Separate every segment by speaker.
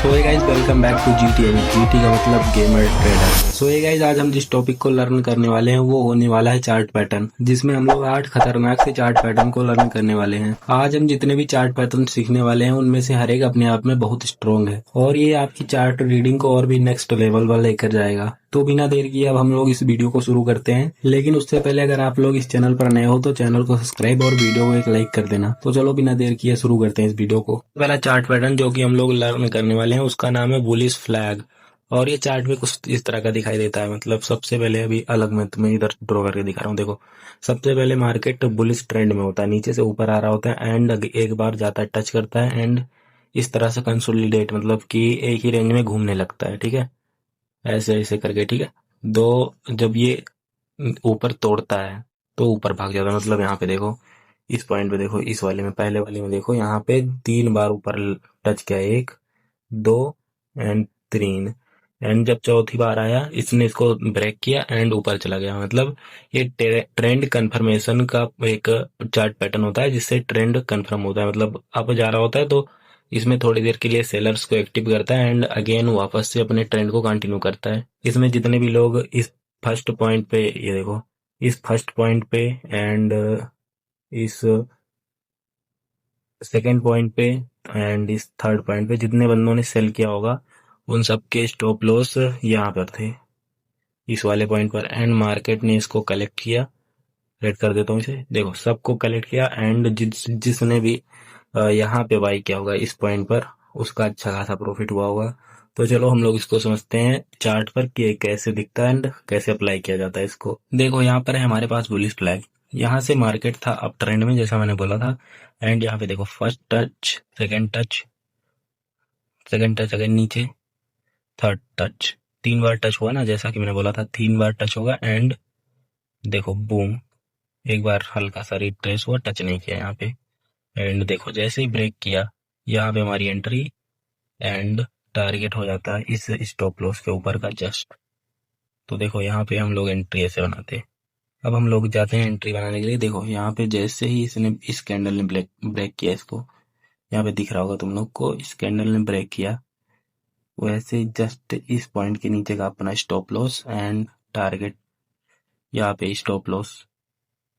Speaker 1: सो ये guys welcome back to GT. GT का मतलब गेमर ट्रेडर। सो ये गाइज आज हम जिस टॉपिक को लर्न करने वाले हैं वो होने वाला है चार्ट पैटर्न, जिसमें हम लोग 8 खतरनाक से चार्ट पैटर्न को लर्न करने वाले हैं। आज हम जितने भी चार्ट पैटर्न सीखने वाले हैं उनमें से हर एक अपने आप में बहुत स्ट्रॉन्ग है और ये आपकी चार्ट रीडिंग को और भी नेक्स्ट लेवल पर लेकर जाएगा। तो बिना देर किए अब हम लोग इस वीडियो को शुरू करते हैं, लेकिन उससे पहले अगर आप लोग इस चैनल पर नए हो तो चैनल को सब्सक्राइब और वीडियो को एक लाइक कर देना। तो चलो बिना देर किए शुरू करते हैं इस वीडियो को। पहला चार्ट पैटर्न जो कि हम लोग लर्न करने वाले हैं उसका नाम है बुलिश फ्लैग, और ये चार्ट में कुछ इस तरह का दिखाई देता है। मतलब सबसे पहले अभी अलग मैं तुम्हें इधर ड्रॉ करके दिखा रहा हूँ। देखो, सबसे पहले मार्केट बुलिश ट्रेंड में होता है, नीचे से ऊपर आ रहा होता है एंड एक बार जाता है, टच करता है एंड इस तरह से कंसोलिडेट, मतलब कि एक ही रेंज में घूमने लगता है। ठीक है, ऐसे ऐसे करके। ठीक है, दो जब ये ऊपर तोड़ता है तो ऊपर भाग जाता है। मतलब यहाँ पे देखो, इस पॉइंट पे देखो, इस वाले में, पहले वाले में देखो, यहाँ पे 3 बार ऊपर टच किया, 1 2 एंड 3, एंड जब चौथी बार आया इसने इसको ब्रेक किया एंड ऊपर चला गया। मतलब ये ट्रेंड कंफर्मेशन का एक चार्ट पैटर्न होता है जिससे ट्रेंड कंफर्म होता है। मतलब अप जा रहा होता है तो इसमें थोड़ी देर के लिए सेलर्स को एक्टिव करता है एंड अगेन वापस से अपने ट्रेंड को कंटिन्यू करता है। इसमें जितने भी लोग इस फर्स्ट पॉइंट पे, ये देखो, इस फर्स्ट पॉइंट पे एंड इस सेकेंड पॉइंट पे एंड इस थर्ड पॉइंट पे जितने बंदों ने सेल किया होगा उन सबके स्टॉप लॉस यहाँ पर थे, इस वाले पॉइंट पर। एंड मार्केट ने इसको कलेक्ट किया, रेड कर देता हूँ इसे, देखो सबको कलेक्ट किया एंड जिसने भी यहाँ पे बाई किया होगा इस पॉइंट पर उसका अच्छा खासा प्रॉफिट हुआ होगा। तो चलो हम लोग इसको समझते हैं चार्ट पर कि ये कैसे दिखता है एंड कैसे अप्लाई किया जाता है इसको। देखो यहाँ पर है हमारे पास बुलिश फ्लैग, यहाँ से मार्केट था अप ट्रेंड में जैसा मैंने बोला था, एंड यहाँ पे देखो first touch, second touch again नीचे, थर्ड टच, 3 बार टच हुआ ना, जैसा कि मैंने बोला था 3 बार टच होगा एंड देखो बूम, एक बार हल्का सा रिट्रेस हुआ, टच नहीं किया यहाँ पे, एंड देखो जैसे ही ब्रेक किया यहाँ पे हमारी एंट्री एंड टारगेट हो जाता है इस स्टॉप लॉस के ऊपर का जस्ट। तो देखो यहाँ पे हम लोग एंट्री ऐसे बनाते हैं। अब हम लोग जाते हैं एंट्री बनाने के लिए। देखो यहाँ पे जैसे ही इसने, इस कैंडल ने ब्रेक किया, इसको यहाँ पे दिख रहा होगा तुम लोग को, इस कैंडल ने ब्रेक किया, वैसे जस्ट इस पॉइंट के नीचे का अपना स्टॉप लॉस एंड टारगेट, यहाँ पे स्टॉप लॉस,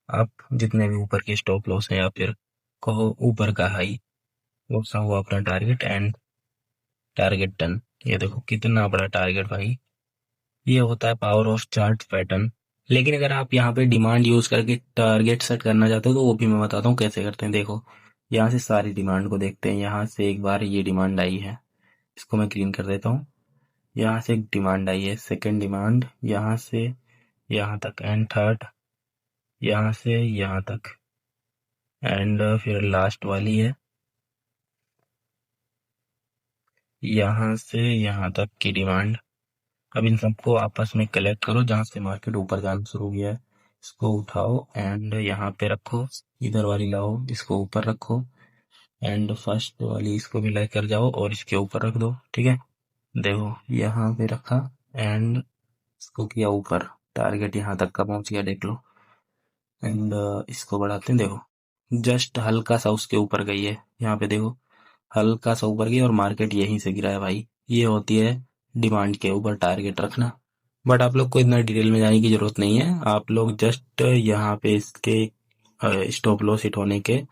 Speaker 1: आप जितने भी ऊपर के स्टॉप लॉस है या फिर कहो ऊपर का हाई, वो सा हुआ अपना टारगेट एंड टारगेट डन। ये देखो कितना बड़ा टारगेट भाई, ये होता है पावर ऑफ चार्ट पैटर्न। लेकिन अगर आप यहाँ पे डिमांड यूज करके टारगेट सेट करना चाहते हो तो वो भी मैं बताता हूँ कैसे करते हैं। देखो यहाँ से सारी डिमांड को देखते हैं, यहाँ से एक बार ये डिमांड आई है, इसको मैं क्लीन कर देता हूँ। यहाँ से एक डिमांड आई है, सेकेंड डिमांड यहाँ से यहाँ तक एंड थर्ड यहाँ से यहाँ तक एंड फिर लास्ट वाली है यहाँ से यहाँ तक की डिमांड। अब इन सबको आपस में कलेक्ट करो, जहां से मार्केट ऊपर जाना शुरू किया है इसको उठाओ एंड यहाँ पे रखो, इधर वाली लाओ, इसको ऊपर रखो एंड फर्स्ट वाली इसको भी लेकर जाओ और इसके ऊपर रख दो। ठीक है, देखो यहाँ पे रखा एंड इसको किया ऊपर, टारगेट यहाँ तक का पहुंच गया, देख लो। एंड इसको बढ़ाते हैं, देखो जस्ट हल्का सा उसके ऊपर गई है, यहाँ पे देखो हल्का सा ऊपर गई और मार्केट यहीं से गिरा है भाई। ये होती है डिमांड के ऊपर टारगेट रखना। बट आप लोग को इतना डिटेल में जाने की जरूरत नहीं है, आप लोग जस्ट यहाँ पे इसके स्टॉप लॉस हिट होने के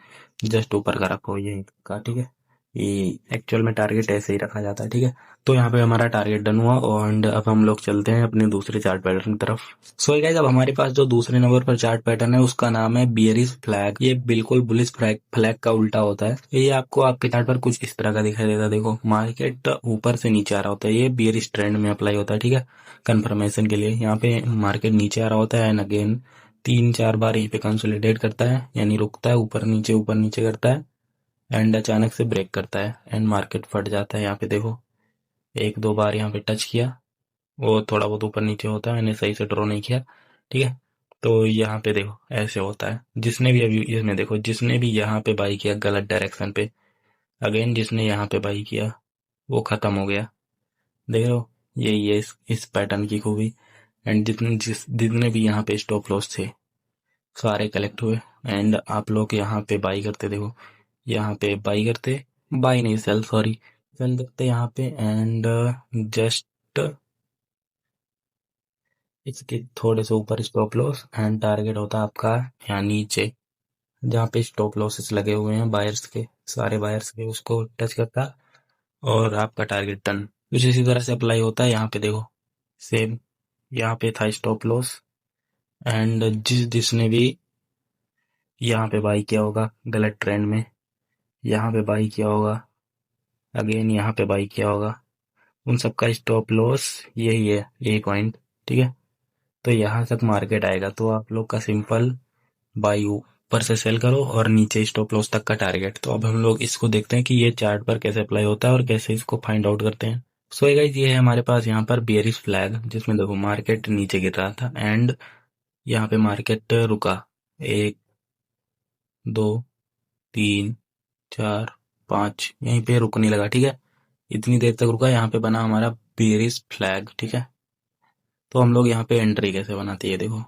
Speaker 1: जस्ट ऊपर का रखो, ये का। ठीक है, ये एक्चुअल में टारगेट ऐसे ही रखा जाता है। ठीक है, तो यहाँ पे हमारा टारगेट डन हुआ और अब हम लोग चलते हैं अपने दूसरे चार्ट पैटर्न की तरफ। सो गाइस अब हमारे पास जो दूसरे नंबर पर चार्ट पैटर्न है उसका नाम है बियरिश फ्लैग। ये बिल्कुल बुलिश फ्लैग का उल्टा होता है। ये आपको आपके चार्ट पर कुछ इस तरह का दिखाई देता है। देखो मार्केट ऊपर से नीचे आ रहा होता है, ये बियरिश ट्रेंड में अप्लाई होता है। ठीक है, कंफर्मेशन के लिए यहाँ पे मार्केट नीचे आ रहा होता है एंड अगेन 3-4 बार यहीं पे कंसोलिडेट करता है, यानी रुकता है, ऊपर नीचे करता है एंड अचानक से ब्रेक करता है एंड मार्केट फट जाता है। यहाँ पे देखो 1-2 बार यहाँ पे टच किया, वो थोड़ा बहुत ऊपर नीचे होता है, मैंने सही से ड्रॉ नहीं किया। ठीक है, तो यहाँ पे देखो ऐसे होता है। जिसने भी अभी इसमें देखो, जिसने भी यहाँ पे बाई किया गलत डायरेक्शन पे, अगेन जिसने यहाँ पे बाई किया वो खत्म हो गया। देख रहे हो, यही है इस पैटर्न की खूबी। एंड जितने भी यहाँ पे स्टॉप लॉस थे सारे कलेक्ट हुए एंड आप लोग यहाँ पे बाई करते, देखो यहाँ पे बाई करते, बाई नहीं सेल सॉरी, सेल करते हैं यहाँ पे एंड जस्ट इसके थोड़े से ऊपर स्टॉप लॉस एंड टारगेट होता है आपका यहाँ नीचे, जहाँ पे स्टॉप लॉसेस लगे हुए हैं बायर्स के, सारे बायर्स के, उसको टच करता है और आपका टारगेट टर्न कुछ इसी तरह से अप्लाई होता है। यहाँ पे देखो सेम, यहाँ पे था स्टॉप लॉस एंड जिसने भी यहाँ पे बाई किया होगा गलत ट्रेंड में, यहाँ पे बाई किया होगा, अगेन यहाँ पे बाई किया होगा, उन सबका स्टॉप लॉस यही है, यही पॉइंट। ठीक है, तो यहाँ तक मार्केट आएगा तो आप लोग का सिंपल बाई ऊपर से सेल करो और नीचे स्टॉप लॉस तक का टारगेट। तो अब हम लोग इसको देखते हैं कि ये चार्ट पर कैसे अप्लाई होता है और कैसे इसको फाइंड आउट करते हैं। सो गाइस ये है हमारे पास यहाँ पर बेयरिश फ्लैग, जिसमें देखो मार्केट नीचे गिर रहा था एंड यहाँ पे मार्केट रुका, एक दो तीन चार पाँच, यहीं पे रुकने लगा। ठीक है, इतनी देर तक रुका, यहाँ पे बना हमारा बेयरिश फ्लैग। ठीक है, तो हम लोग यहाँ पे एंट्री कैसे बनाते हैं देखो,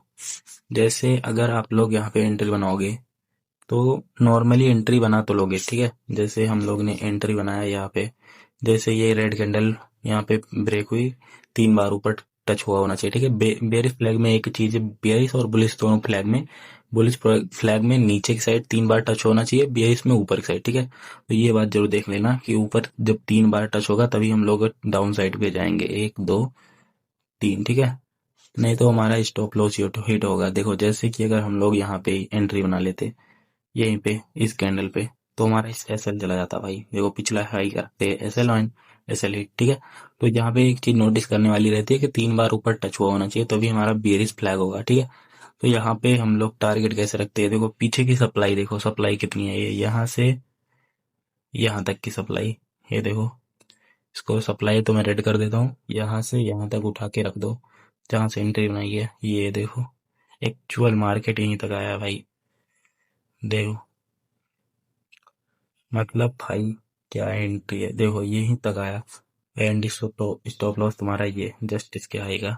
Speaker 1: जैसे अगर आप लोग यहाँ पे एंट्री बनाओगे तो नॉर्मली एंट्री बना तो लोगे, ठीक है, जैसे हम लोग ने एंट्री बनाया यहाँ पे, जैसे ये रेड कैंडल यहाँ पे ब्रेक हुई, 3 बार ऊपर टच हुआ होना चाहिए। ठीक है, बेरिश फ्लैग में एक चीज है, बेरिश और बुलिश दोनों फ्लैग में, बुलिश फ्लैग में नीचे की साइड 3 बार टच होना चाहिए, बेरिश में ऊपर की साइड। ठीक है, तो ये बात जरूर देख लेना कि ऊपर जब 3 बार टच होगा तभी हम लोग डाउन साइड पे जाएंगे, 1 2 3। ठीक है, नहीं तो हमारा स्टॉप लॉस हिट होगा। देखो जैसे कि अगर हम लोग यहाँ पे एंट्री बना लेते यहीं पे इस कैंडल पे, तो हमारा एसएल चला जाता भाई। देखो पिछला हाई करते एसएल ऑन, एसएल हिट। ठीक है, तो यहाँ पे एक चीज नोटिस करने वाली रहती है कि 3 बार ऊपर टच हुआ होना चाहिए तभी हमारा बेरिश फ्लैग होगा। ठीक है, तो यहाँ पे हम लोग टारगेट कैसे रखते हैं, देखो पीछे की सप्लाई देखो, सप्लाई कितनी है, ये यहाँ से यहाँ तक की सप्लाई, ये देखो, इसको सप्लाई तो मैं रेड कर देता हूँ, यहाँ से यहाँ तक उठा के रख दो जहाँ से एंट्री बनाई है, ये देखो एक्चुअल मार्केट यहीं तक आया भाई। देखो मतलब भाई क्या एंट्री है, देखो यहीं तक आया एंड स्टॉप लॉस तुम्हारा ये जस्ट इसके आएगा।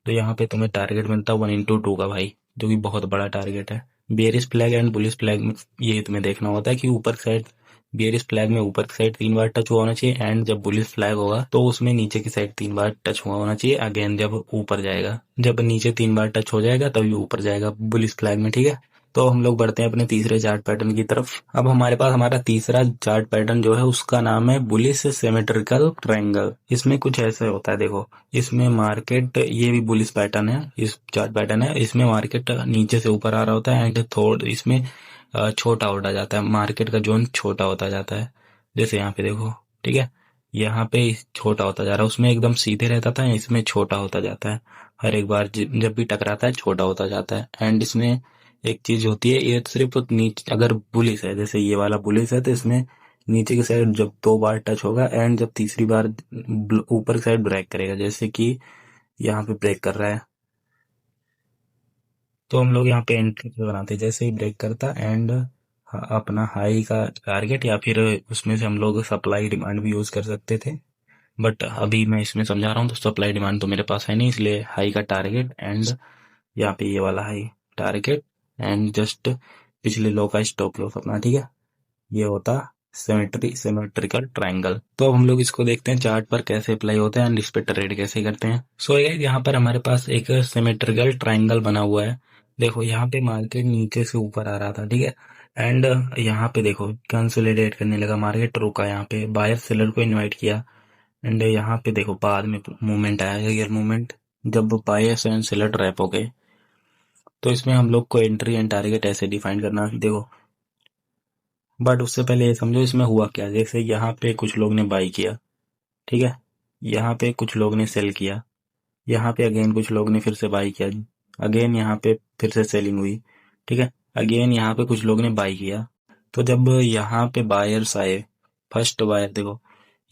Speaker 1: तो यहाँ पे तुम्हें टारगेट मिलता है 1/2 का भाई, जो कि बहुत बड़ा टारगेट है। Bearish flag and bullish flag में ये तुम्हें देखना होता है कि ऊपर साइड, बेरिश फ्लैग में ऊपर की साइड 3 बार टच हुआ होना चाहिए एंड जब बुलिश फ्लैग होगा तो उसमें नीचे की साइड 3 बार टच हुआ होना चाहिए, अगेन जब ऊपर जाएगा, जब नीचे 3 बार टच हो जाएगा तभी ऊपर जाएगा बुलिश फ्लैग में। ठीक है, तो हम लोग बढ़ते हैं अपने तीसरे चार्ट पैटर्न की तरफ। अब हमारे पास हमारा तीसरा चार्ट पैटर्न जो है उसका नाम है बुलिश सिमेट्रिकल ट्रायंगल। इसमें कुछ ऐसे होता है, देखो इसमें मार्केट, ये भी बुलिश पैटर्न है, इस चार्ट पैटर्न है, इसमें मार्केट नीचे से ऊपर आ रहा होता है एंड थोड़ा इसमें छोटा होता जाता है, मार्केट का जोन छोटा होता जाता है, जैसे यहाँ पे देखो। ठीक है, यहाँ पे छोटा होता जा रहा है, उसमें एकदम सीधे रहता था, इसमें छोटा होता जाता है, हर एक बार जब भी टकराता है छोटा होता जाता है। एंड इसमें एक चीज होती है, ये सिर्फ नीचे अगर बुलिस है, जैसे ये वाला बुलिस है तो इसमें नीचे की साइड जब 2 बार टच होगा एंड जब तीसरी बार ऊपर की साइड ब्रेक करेगा, जैसे कि यहाँ पे ब्रेक कर रहा है, तो हम लोग यहाँ पे एंट्री पे बनाते हैं, जैसे ही ब्रेक करता एंड अपना हाई का टारगेट, या फिर उसमें से हम लोग सप्लाई डिमांड भी यूज कर सकते थे, बट अभी मैं इसमें समझा रहा हूँ तो सप्लाई डिमांड तो मेरे पास है नहीं, इसलिए हाई का टारगेट एंड यहाँ पे ये वाला हाई टारगेट एंड जस्ट पिछले लो का स्टॉप लॉस अपना। ठीक है, ये होता सिमेट्रिकल ट्रायंगल। तो अब हम लोग इसको देखते हैं चार्ट पर कैसे अप्लाई होता है एंड इस पे ट्रेड कैसे करते हैं। सो गाइस यहाँ पर हमारे पास एक सिमेट्रिकल ट्रायंगल बना हुआ है, देखो यहाँ पे मार्केट नीचे से ऊपर आ रहा था। ठीक है, एंड यहाँ पे देखो कंसोलिडेट करने लगा, मार्केट रुका, यहाँ पे बायर सेलर को इन्वाइट किया एंड यहाँ पे देखो बाद में मूवमेंट आया, रियल मूवमेंट, जब बायर्स एंड सेलर ट्रैप हो गए, तो इसमें हम लोग को एंट्री एंड टारगेट ऐसे डिफाइन करना देखो। बट उससे पहले ये समझो इसमें हुआ क्या, जैसे यहाँ पे कुछ लोग ने बाई किया, ठीक है, यहाँ पे कुछ लोग ने सेल किया, यहाँ पे अगेन कुछ लोग ने फिर से बाई किया, अगेन यहाँ पे फिर से सेलिंग हुई। ठीक है, अगेन यहाँ पे कुछ लोग ने बाई किया, तो जब यहाँ पे बायर्स आए, फर्स्ट बायर देखो,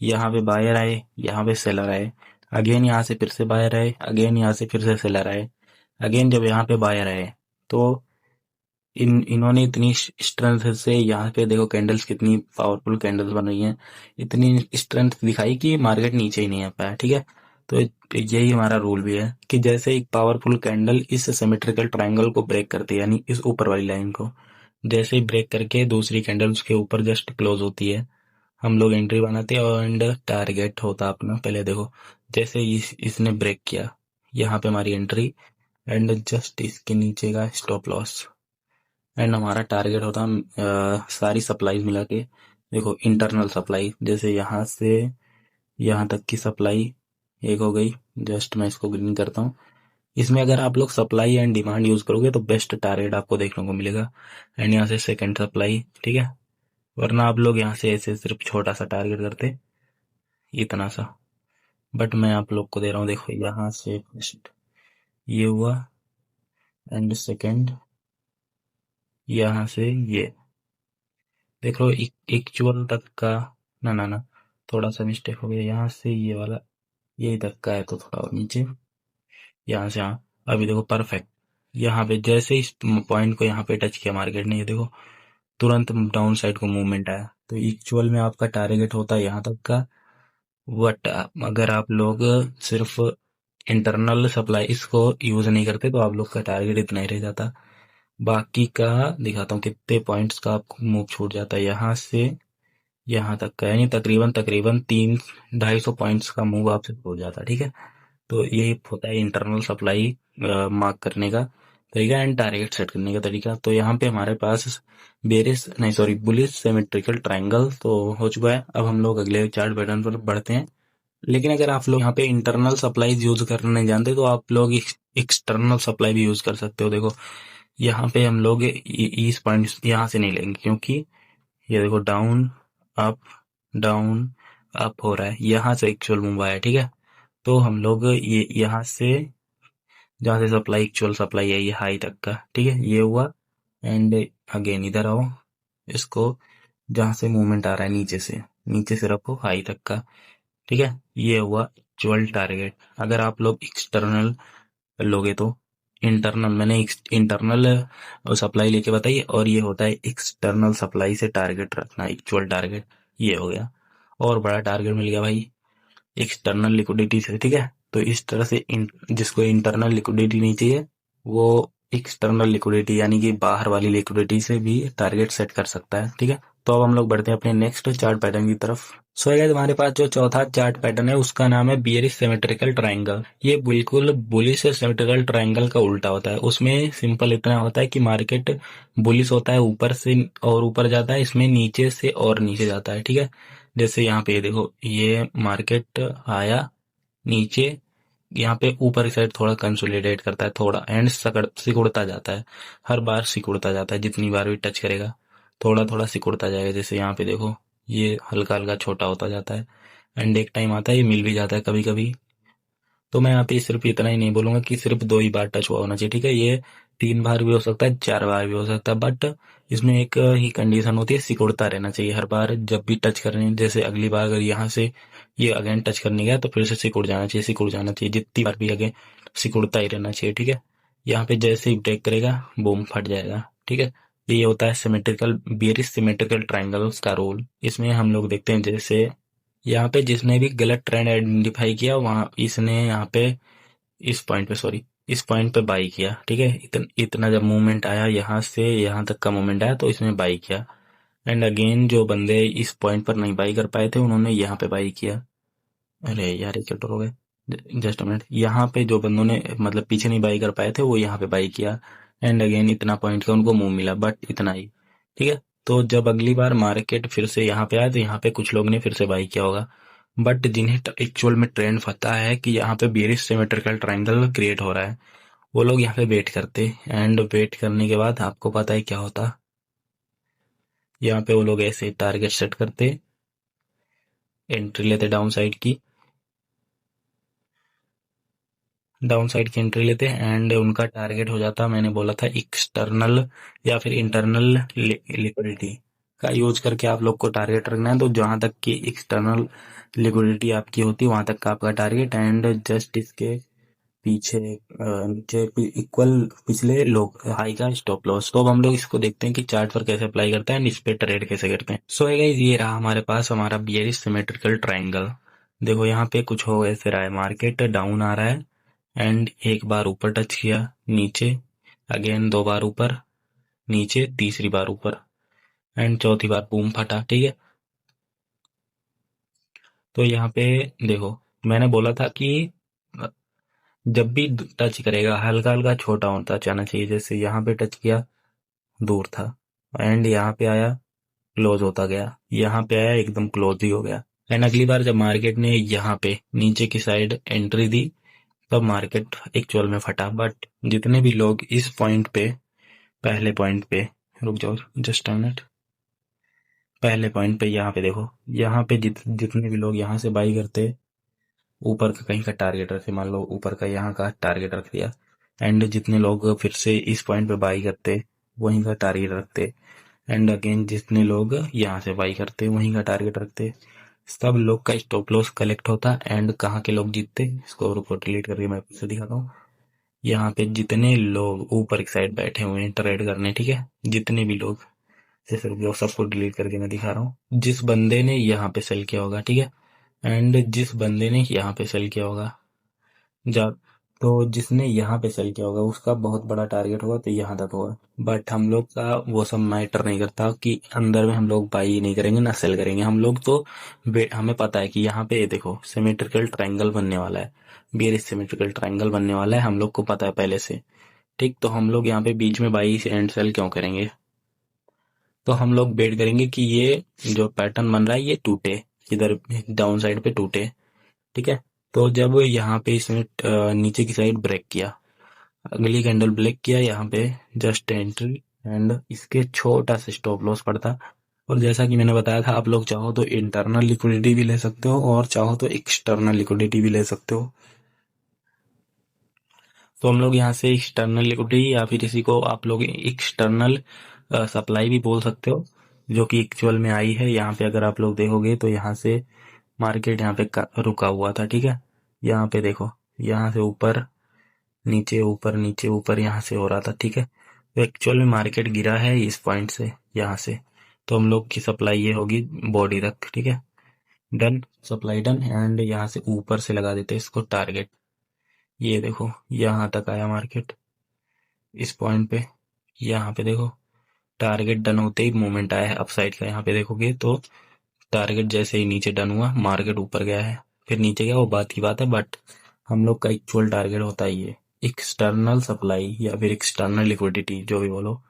Speaker 1: यहाँ पे बायर आए, यहाँ पे सेलर आए, अगेन यहाँ से फिर से बायर आए, अगेन यहाँ से फिर से सेलर आए, अगेन जब यहाँ पे बायर आए, तो इन्होंने इतनी स्ट्रेंथ से, यहाँ पे देखो कैंडल्स कितनी पावरफुल कैंडल्स बन रही हैं, इतनी स्ट्रेंथ दिखाई कि मार्केट नीचे ही नहीं आ पाया। ठीक है, तो यही हमारा रूल भी है कि जैसे एक पावरफुल कैंडल इस सिमेट्रिकल ट्रायंगल को ब्रेक करती है, यानी इस ऊपर वाली लाइन को जैसे ही ब्रेक करके दूसरी कैंडल उसके ऊपर जस्ट क्लोज होती है, हम लोग एंट्री बनाते हैं एंड टारगेट होता अपना। पहले देखो जैसे इसने ब्रेक किया, यहाँ पे हमारी एंट्री एंड जस्ट इसके नीचे का स्टॉप लॉस एंड हमारा टारगेट होता सारी सप्लाई मिला के। देखो इंटरनल सप्लाई जैसे यहाँ से यहाँ तक की सप्लाई एक हो गई। जस्ट मैं इसको ग्रीन करता हूँ। इसमें अगर आप लोग सप्लाई एंड डिमांड यूज करोगे तो बेस्ट टारगेट आपको देखने को मिलेगा। एंड यहाँ से सेकंड सप्लाई, ठीक है। वरना आप लोग यहाँ से ऐसे सिर्फ छोटा सा टारगेट करते, इतना सा। बट मैं आप लोग को दे रहा हूँ, देखो यहाँ से फर्स्ट ये हुआ एंड सेकंड यहाँ से ये। देख लो एक्चुअल तक का, ना ना ना थोड़ा सा मिस्टेक हो गया। यहाँ से ये वाला यही तक का है तो थोड़ा और नीचे, यहाँ से हाँ। अभी देखो परफेक्ट। यहाँ पे जैसे इस पॉइंट को यहाँ पे टच किया मार्केट ने, ये देखो तुरंत डाउन साइड को मूवमेंट आया। तो एक्चुअल में आपका टारगेट होता है यहाँ तक का। बट अगर आप लोग सिर्फ इंटरनल सप्लाई इसको यूज नहीं करते तो आप लोग का टारगेट इतना ही रह जाता। बाकी का दिखाता हूँ कितने पॉइंट्स का आपको मूव छूट जाता है। यहाँ से यहाँ तक का यानी तकरीबन तकरीबन 300-250 पॉइंट्स का मूव आपसे हो जाता है, ठीक है। तो यही होता है इंटरनल सप्लाई मार्क करने का तरीका एंड टारगेट सेट करने का तरीका। तो यहाँ पे हमारे पास बेरिस नहीं सॉरी बुलिश सिमेट्रिकल ट्रायंगल तो हो चुका है। अब हम लोग अगले चार्ट पैटर्न पर बढ़ते हैं। लेकिन अगर आप लोग यहाँ पे इंटरनल सप्लाई यूज करना नहीं जानते तो आप लोग एक्सटर्नल सप्लाई भी यूज कर सकते हो। देखो यहाँ पे हम लोग इस पॉइंट यहाँ से नहीं लेंगे क्योंकि ये देखो डाउन अप हो रहा है, यहाँ से एक्चुअल मूव आया, ठीक है। तो हम लोग ये यहाँ से जहाँ से सप्लाई एक्चुअल सप्लाई है ये हाई तक का, ठीक है, ये हुआ। एंड अगेन इधर आओ, इसको जहाँ से मूवमेंट आ रहा है नीचे से रखो हाई तक का, ठीक है। ये हुआ एक्चुअल टारगेट। अगर आप लोग एक्सटर्नल लोगे तो इंटरनल, मैंने इंटरनल सप्लाई लेके बताई और ये होता है एक्सटर्नल सप्लाई से टारगेट रखना, एक्चुअल टारगेट। ये हो गया और बड़ा टारगेट मिल गया भाई एक्सटर्नल लिक्विडिटी से, ठीक है। तो इस तरह से जिसको इंटरनल लिक्विडिटी नहीं चाहिए वो एक्सटर्नल लिक्विडिटी यानी कि बाहर वाली लिक्विडिटी से भी टारगेट सेट कर सकता है, ठीक है। तो अब हम लोग बढ़ते हैं अपने नेक्स्ट चार्ट पैटर्न की तरफ। सो गाइस हमारे पास जो चौथा चार्ट पैटर्न है उसका नाम है बियरिश सिमेट्रिकल ट्रायंगल। ये बिल्कुल बुलिश सिमेट्रिकल ट्रायंगल का उल्टा होता है। उसमें सिंपल इतना होता है कि मार्केट बुलिश होता है ऊपर से और ऊपर जाता है, इसमें नीचे से और नीचे जाता है, ठीक है। जैसे यहाँ पे देखो ये मार्केट आया नीचे, यहाँ पे ऊपर की साइड थोड़ा कंसोलिडेट करता है थोड़ा एंड सिकुड़ता जाता है। हर बार सिकुड़ता जाता है, जितनी बार भी टच करेगा थोड़ा थोड़ा सिकुड़ता जाएगा। जैसे यहाँ पे देखो ये हल्का हल्का छोटा होता जाता है एंड एक टाइम आता है ये मिल भी जाता है कभी कभी। तो मैं यहाँ पे सिर्फ इतना ही नहीं बोलूंगा कि सिर्फ 2 ही बार टच हुआ होना चाहिए, ठीक है। ये 3 बार भी हो सकता है, 4 बार भी हो सकता है, बट इसमें एक ही कंडीशन होती है, सिकुड़ता रहना चाहिए हर बार जब भी टच करने। जैसे अगली बार अगर यहाँ से ये अगेन टच करने गया तो फिर से सिकुड़ जाना चाहिए, सिकुड़ जाना चाहिए, जितनी बार भी अगेन सिकुड़ता ही रहना चाहिए, ठीक है। यहाँ पे जैसे ही ब्रेक करेगा बूम फट जाएगा, ठीक है। ये होता है सिमेट्रिकल बियरिश सिमेट्रिकल ट्रायंगल्स का रोल। इसमें हम लोग देखते हैं जैसे यहाँ पे जिसने भी गलत ट्रेंड आइडेंटिफाई किया वहां इसने यहाँ पे इस पॉइंट पे बाई किया, ठीक है। इतना जब मूवमेंट आया यहाँ से यहाँ तक का मूवमेंट आया तो इसमें बाई किया एंड अगेन जो बंदे इस पॉइंट पर नहीं बाई कर पाए थे उन्होंने यहाँ पे बाई किया। अरे यार ये क्या हो गए, जस्ट अ मिनट। यहाँ पे जो बंदों ने मतलब पीछे नहीं बाई कर पाए थे वो यहाँ पे बाई किया एंड अगेन इतना पॉइंट का उनको मूव मिला, बट इतना ही, ठीक है। तो जब अगली बार मार्केट फिर से यहाँ पे आया तो यहाँ पे कुछ लोग ने फिर से बाई किया होगा, बट जिन्हें एक्चुअल में ट्रेंड पता है कि यहाँ पे बेरिश सिमेट्रिकल ट्रायंगल क्रिएट हो रहा है वो लोग यहाँ पे वेट करते एंड वेट करने के बाद आपको पता है क्या होता। यहाँ पे वो लोग ऐसे टारगेट सेट करते, एंट्री लेते डाउन साइड की एंट्री लेते एंड उनका टारगेट हो जाता, मैंने बोला था एक्सटर्नल या फिर इंटरनल लिक्विडिटी का यूज करके आप लोग को टारगेट रखना है। तो जहां तक की एक्सटर्नल लिक्विडिटी आपकी होती है वहां तक का आपका टारगेट एंड जस्ट इसके पीछे नीचे इक्वल पिछले लोग हाई का स्टॉप लॉस। तो अब हम लोग इसको देखते हैं कि चार्ट पर कैसे अप्लाई करता है इस पे ट्रेड कैसे करते हैं। सो गाइस ये रहा हमारे पास हमारा बियरिश सिमेट्रिकल ट्रायंगल। देखो यहाँ पे कुछ हो ऐसे रहा है, मार्केट डाउन आ रहा है एंड एक बार ऊपर टच किया नीचे, अगेन 2 बार ऊपर नीचे, तीसरी बार ऊपर एंड चौथी बार बूम फटा, ठीक है। तो यहाँ पे देखो, मैंने बोला था कि जब भी टच करेगा हल्का हल्का छोटा होता जाना चाहिए। जैसे यहाँ पे टच किया, दूर था, एंड यहाँ पे आया, क्लोज होता गया, यहाँ पे आया, एकदम क्लोज ही हो गया। एंड अगली बार जब मार्केट ने यहाँ पे नीचे की साइड एंट्री दी, तब मार्केट एक्चुअल में फटा। बट जितने भी लोग इस पॉइंट पे, पहले पॉइंट पे, रुक जाओ जस्ट अ मिनट, पहले पॉइंट पे यहाँ पे देखो, यहाँ पे जितने भी लोग यहाँ से बाई करते, ऊपर का कहीं का टारगेट रखे, मान लो ऊपर का यहाँ का टारगेट रख दिया, एंड जितने लोग फिर से इस पॉइंट पे बाई करते वहीं का टारगेट रखते, एंड अगेन जितने लोग यहाँ से बाई करते वहीं का टारगेट रखते, सब लोग का स्टॉप लॉस कलेक्ट होता, एंड कहाँ के लोग जीतते, इसको रुको डिलीट करके मैं फिर से दिखाता हूँ। यहाँ पे जितने लोग ऊपर की साइड बैठे हुए हैं ट्रेड करने, ठीक है, जितने भी लोग, जैसे रुक जाओ, सबको डिलीट करके मैं दिखा रहा हूँ। जिस बंदे ने यहाँ पे सेल किया होगा, ठीक है, एंड जिस बंदे ने यहाँ पे सेल किया होगा, जा तो जिसने यहाँ पे सेल किया होगा उसका बहुत बड़ा टारगेट होगा, तो यहाँ तक होगा। बट हम लोग का वो सब मैटर नहीं करता कि अंदर में हम लोग बाई नहीं करेंगे ना सेल करेंगे। हम लोग तो हमें पता है कि यहाँ पे देखो सिमेट्रिकल ट्रायंगल बनने वाला है, बेरिश सिमेट्रिकल ट्रायंगल बनने वाला है, हम लोग को पता है पहले से। ठीक, तो हम लोग यहाँ पे बीच में बाई एंड सेल क्यों करेंगे? तो हम लोग वेट करेंगे कि ये जो पैटर्न बन रहा है ये टूटे, इधर डाउन साइड पे टूटे, ठीक है। तो जब यहाँ पे इसने नीचे की साइड ब्रेक किया, अगली कैंडल ब्रेक किया, यहाँ पे जस्ट एंट्री, एंड इसके छोटा सा स्टॉप लॉस पड़ता। और जैसा कि मैंने बताया था, आप लोग चाहो तो इंटरनल लिक्विडिटी भी ले सकते हो और चाहो तो एक्सटर्नल लिक्विडिटी भी ले सकते हो। तो हम लोग यहाँ से एक्सटर्नल लिक्विडिटी या फिर इसी को आप लोग एक्सटर्नल सप्लाई भी बोल सकते हो, जो कि एक्चुअल में आई है। यहाँ पे अगर आप लोग देखोगे तो यहाँ से मार्केट यहाँ पे रुका हुआ था, ठीक है। यहाँ पे देखो, यहाँ से ऊपर नीचे, ऊपर नीचे, ऊपर यहाँ से हो रहा था, ठीक है। तो एक्चुअल में मार्केट गिरा है इस पॉइंट से, यहाँ से। तो हम लोग की सप्लाई ये होगी बॉडी तक, ठीक है। डन, सप्लाई डन, एंड यहाँ से ऊपर से लगा देते हैं इसको टारगेट। ये देखो यहाँ तक आया मार्केट इस पॉइंट पे, यहाँ पे देखो टारगेट डन होते ही मूवमेंट आया है अपसाइड का। यहाँ पे देखोगे तो टारगेट जैसे ही नीचे डन हुआ, मार्केट ऊपर गया है, फिर नीचे गया, वो बात की बात है। बट हम लोग का एक्चुअल टारगेट होता है ये एक्सटर्नल सप्लाई या फिर एक्सटर्नल लिक्विडिटी, जो भी बोलो,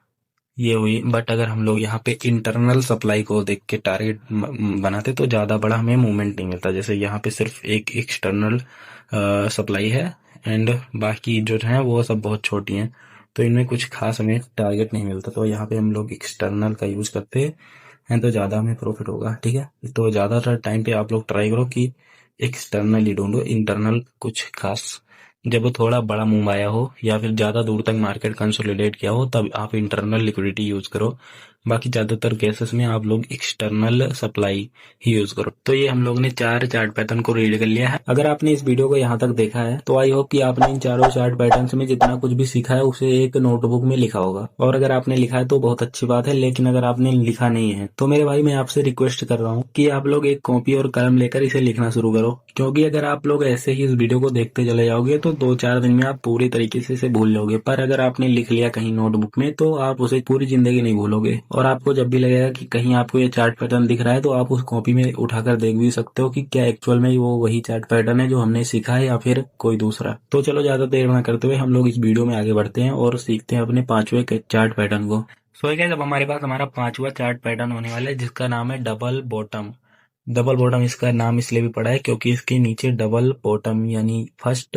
Speaker 1: ये हुई। बट अगर हम लोग यहाँ पे इंटरनल सप्लाई को देख के टारगेट बनाते तो ज्यादा बड़ा हमें मूवमेंट नहीं मिलता। जैसे यहाँ पे सिर्फ एक एक्सटर्नल सप्लाई है, एंड बाकी जो है वो सब बहुत छोटी हैं, तो इनमें कुछ खास हमें टारगेट नहीं मिलता। तो यहाँ पे हम लोग एक्सटर्नल का यूज करते हैं तो ज्यादा हमें प्रॉफिट होगा, ठीक है। तो ज्यादातर टाइम पे आप लोग ट्राई करो कि एक्सटर्नल ही ढूंढो, इंटरनल कुछ खास, जब थोड़ा बड़ा मूव आया हो या फिर ज्यादा दूर तक मार्केट कंसोलिडेट किया हो, तब आप इंटरनल लिक्विडिटी यूज करो। बाकी ज्यादातर केसेस में आप लोग एक्सटर्नल सप्लाई ही यूज करो। तो ये हम लोग ने 4 चार्ट पैटर्न को रीड कर लिया है। अगर आपने इस वीडियो को यहाँ तक देखा है तो आई होप कि आपने इन चारों चार्ट पैटर्न में जितना कुछ भी सीखा है उसे एक नोटबुक में लिखा होगा। और अगर आपने लिखा है तो बहुत अच्छी बात है, लेकिन अगर आपने लिखा नहीं है तो मेरे भाई मैं आपसे रिक्वेस्ट कर रहा हूँ कि आप लोग एक कॉपी और कलम लेकर इसे लिखना शुरू करो। क्योंकि अगर आप लोग ऐसे ही इस वीडियो को देखते चले जाओगे तो 2-4 दिन में आप पूरी तरीके से इसे भूल जाओगे। पर अगर आपने लिख लिया कहीं नोटबुक में तो आप उसे पूरी जिंदगी नहीं भूलोगे। और आपको जब भी लगेगा कि कहीं आपको ये चार्ट पैटर्न दिख रहा है तो आप उस कॉपी में उठाकर देख भी सकते हो कि क्या एक्चुअल में वो वही चार्ट पैटर्न है जो हमने सीखा है या फिर कोई दूसरा। तो चलो ज्यादा देर ना करते हुए हम लोग इस वीडियो में आगे बढ़ते हैं और सीखते हैं अपने 5वें चार्ट पैटर्न को। सो गाइस, अब हमारे पास हमारा 5वां चार्ट पैटर्न होने वाला है जिसका नाम है डबल बॉटम। डबल बॉटम इसका नाम इसलिए भी पड़ा है क्योंकि इसके नीचे डबल बॉटम यानी फर्स्ट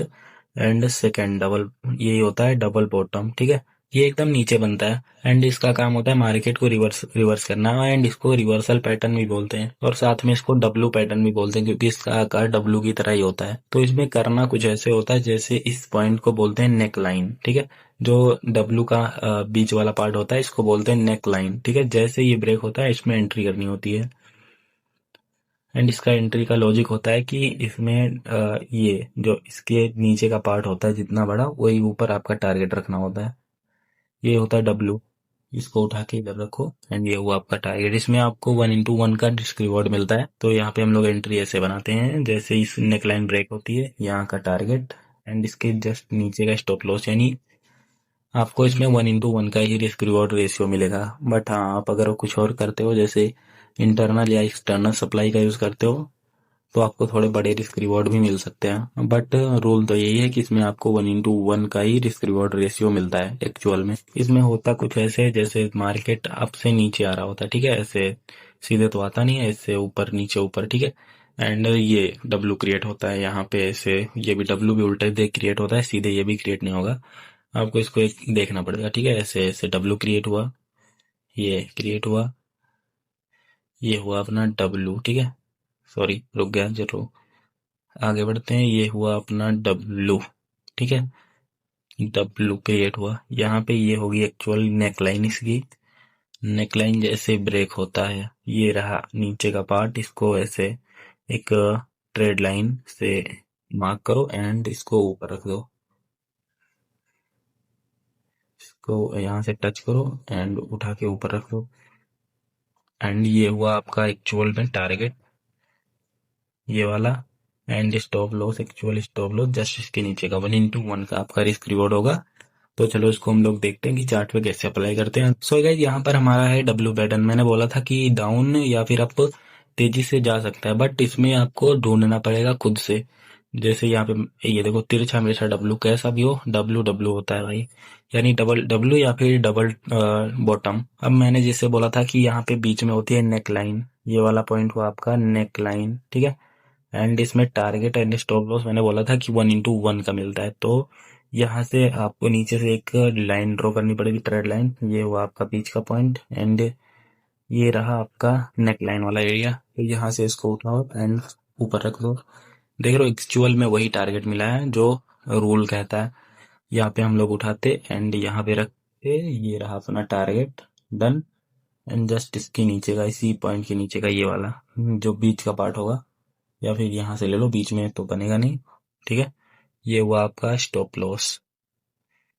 Speaker 1: एंड सेकंड डबल, यही होता है डबल बॉटम, ठीक है। ये एकदम नीचे बनता है एंड इसका काम होता है मार्केट को रिवर्स करना, एंड इसको रिवर्सल पैटर्न भी बोलते हैं और साथ में इसको डब्लू पैटर्न भी बोलते हैं क्योंकि इसका आकार डब्लू की तरह ही होता है। तो इसमें करना कुछ ऐसे होता है जैसे इस पॉइंट को बोलते हैं नेक लाइन, ठीक है। जो डब्लू का बीच वाला पार्ट होता है इसको बोलते हैं नेक लाइन, ठीक है। जैसे ये ब्रेक होता है इसमें एंट्री करनी होती है, एंड इसका एंट्री का लॉजिक होता है कि इसमें ये जो इसके नीचे का पार्ट होता है जितना बड़ा, वही ऊपर आपका टारगेट रखना होता है। ये होता है डब्लू, इसको उठा के इधर रखो एंड ये हुआ आपका टारगेट। इसमें आपको 1x1 का रिस्क रिवॉर्ड मिलता है। तो यहाँ पे हम लोग एंट्री ऐसे बनाते हैं जैसे इस नेकलाइन ब्रेक होती है, यहाँ का टारगेट एंड इसके जस्ट नीचे का स्टॉप लॉस, यानी आपको इसमें 1x1 का ही रिस्क रिवॉर्ड रेशियो मिलेगा। बट हाँ, आप अगर कुछ और करते हो जैसे इंटरनल या एक्सटर्नल सप्लाई का यूज करते हो तो आपको थोड़े बड़े रिस्क रिवॉर्ड भी मिल सकते हैं, बट रूल तो यही है कि इसमें आपको 1:1 का ही रिस्क रिवॉर्ड रेशियो मिलता है एक्चुअल में। इसमें होता कुछ ऐसे जैसे मार्केट अप से नीचे आ रहा होता है, ठीक है, ऐसे सीधे तो आता नहीं है, ऐसे ऊपर नीचे ऊपर, ठीक है। एंड ये डब्लू क्रिएट होता है यहाँ पे ऐसे, ये भी डब्लू भी उल्टे देख क्रिएट होता है, सीधे ये भी क्रिएट नहीं होगा, आपको इसको एक देखना पड़ेगा, ठीक है। ऐसे ऐसे डब्लू क्रिएट हुआ, ये क्रिएट हुआ, ये हुआ अपना डब्लू, ठीक है। सॉरी रुक गया जरूर, आगे बढ़ते हैं। ये हुआ अपना डब्लू, ठीक है, डब्लू क्रिएट हुआ। यहाँ पे ये होगी एक्चुअल नेकलाइन इसकी। नेकलाइन जैसे ब्रेक होता है, ये रहा नीचे का पार्ट, इसको ऐसे एक ट्रेड लाइन से मार्क करो एंड इसको ऊपर रख दो, इसको यहाँ से टच करो एंड उठा के ऊपर रख दो। एंड ये हुआ आपका एक्चुअल में टारगेट, ये वाला। And stop loss, actual stop loss just इसके नीचे का 1:1 का आपका रिस्क रिवॉर्ड होगा। तो चलो इसको हम लोग देखते हैं कि चार्ट पे कैसे अप्लाई करते हैं। सो गाइस यहाँ पर हमारा है डब्ल्यू पैटर्न। मैंने बोला था कि डाउन या फिर अप तेजी से जा सकता है, बट इसमें आपको ढूंढना पड़ेगा खुद से। जैसे यहाँ पे ये देखो तिरछा मेरछा डब्लू, कैसा भी हो डब्लू डब्लू होता है भाई, यानी डबल डब्लू या फिर डबल बॉटम। अब मैंने जैसे बोला था कि यहाँ पे बीच में होती है नेक लाइन, ये वाला पॉइंट हुआ आपका नेक लाइन, ठीक है। एंड इसमें टारगेट एंड स्टॉप लॉस मैंने बोला था कि 1:1 का मिलता है। तो यहाँ से आपको नीचे से एक लाइन ड्रॉ करनी पड़ेगी, ट्रेड लाइन। ये हुआ आपका बीच का पॉइंट एंड ये रहा आपका नेक लाइन वाला एरिया। तो यहाँ से इसको उठाओ एंड ऊपर रख दो। देख रहे हो एक्चुअल में वही टारगेट मिला है जो रूल कहता है। यहाँ पे हम लोग उठाते एंड यहाँ पे रखते, ये रहा अपना टारगेट, डन। एंड जस्ट इसके नीचे का, इसी पॉइंट के नीचे का ये वाला जो बीच का पार्ट होगा, या फिर यहाँ से ले लो, बीच में तो बनेगा नहीं, ठीक है। ये हुआ आपका स्टॉप लॉस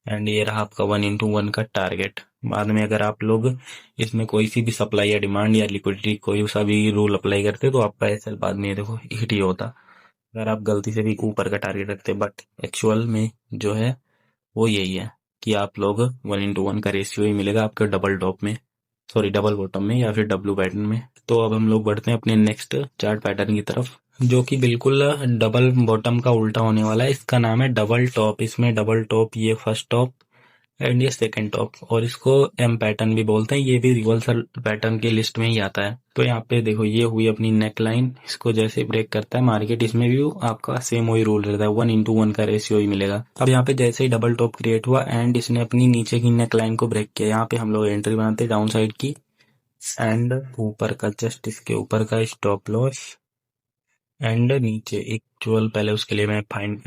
Speaker 1: एंड ये रहा आपका 1:1 का टारगेट। बाद में अगर आप लोग इसमें कोई सी भी सप्लाई या डिमांड या लिक्विडिटी कोई सा भी रूल अप्लाई करते तो आपका एसएल बाद में देखो हिट ही होता, अगर आप गलती से भी ऊपर का टारगेट रखते। बट एक्चुअल में जो है वो यही है कि आप लोग 1:1 का रेशियो ही मिलेगा आपके डबल टॉप में, सॉरी डबल बॉटम में या फिर डब्लू पैटर्न में। तो अब हम लोग बढ़ते हैं अपने नेक्स्ट चार्ट पैटर्न की तरफ, जो कि बिल्कुल डबल बॉटम का उल्टा होने वाला है। इसका नाम है डबल टॉप। इसमें डबल टॉप, ये फर्स्ट टॉप एंड ये सेकंड टॉप, और इसको एम पैटर्न भी बोलते हैं। ये भी रिवर्सल पैटर्न की लिस्ट में ही आता है। तो यहाँ पे देखो ये हुई अपनी नेक लाइन, इसको जैसे ब्रेक करता है मार्केट, इसमें भी आपका सेम वही रूल रहता है, 1:1 का रेशियो ही मिलेगा। अब यहाँ पे जैसे ही डबल टॉप क्रिएट हुआ एंड इसने अपनी नीचे की नेक लाइन को ब्रेक किया, यहाँ पे हम लोग एंट्री बनाते हैं डाउन साइड की एंड ऊपर का जस्ट इसके ऊपर का स्टॉप लॉस एंड नीचे एक्चुअल, पहले उसके लिए मैं फाइंड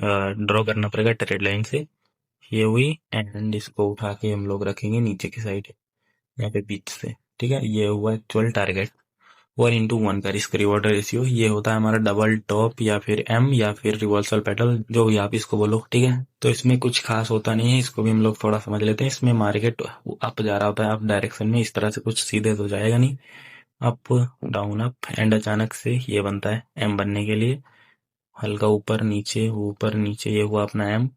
Speaker 1: ड्रॉ करना पड़ेगा ट्रेड लाइन से। ये हुई एंड इसको उठा के हम लोग रखेंगे नीचे की साइड, यहाँ पे बीच से, ठीक है। ये हुआ एक्चुअल टारगेट 1:1 का रिस्क रिवॉर्ड रेशियो। ये होता है हमारा डबल टॉप या फिर एम या फिर रिवर्सल पैटर्न, जो भी आप इसको बोलो, ठीक है। तो इसमें कुछ खास होता नहीं है, इसको भी हम लोग थोड़ा समझ लेते हैं। इसमें मार्केट अप जा रहा होता है, अप डायरेक्शन में, इस तरह से, कुछ सीधे तो जाएगा नहीं, अप डाउन अप एंड अचानक से ये बनता है एम बनने के लिए, हल्का ऊपर नीचे, ये हुआ अपना एम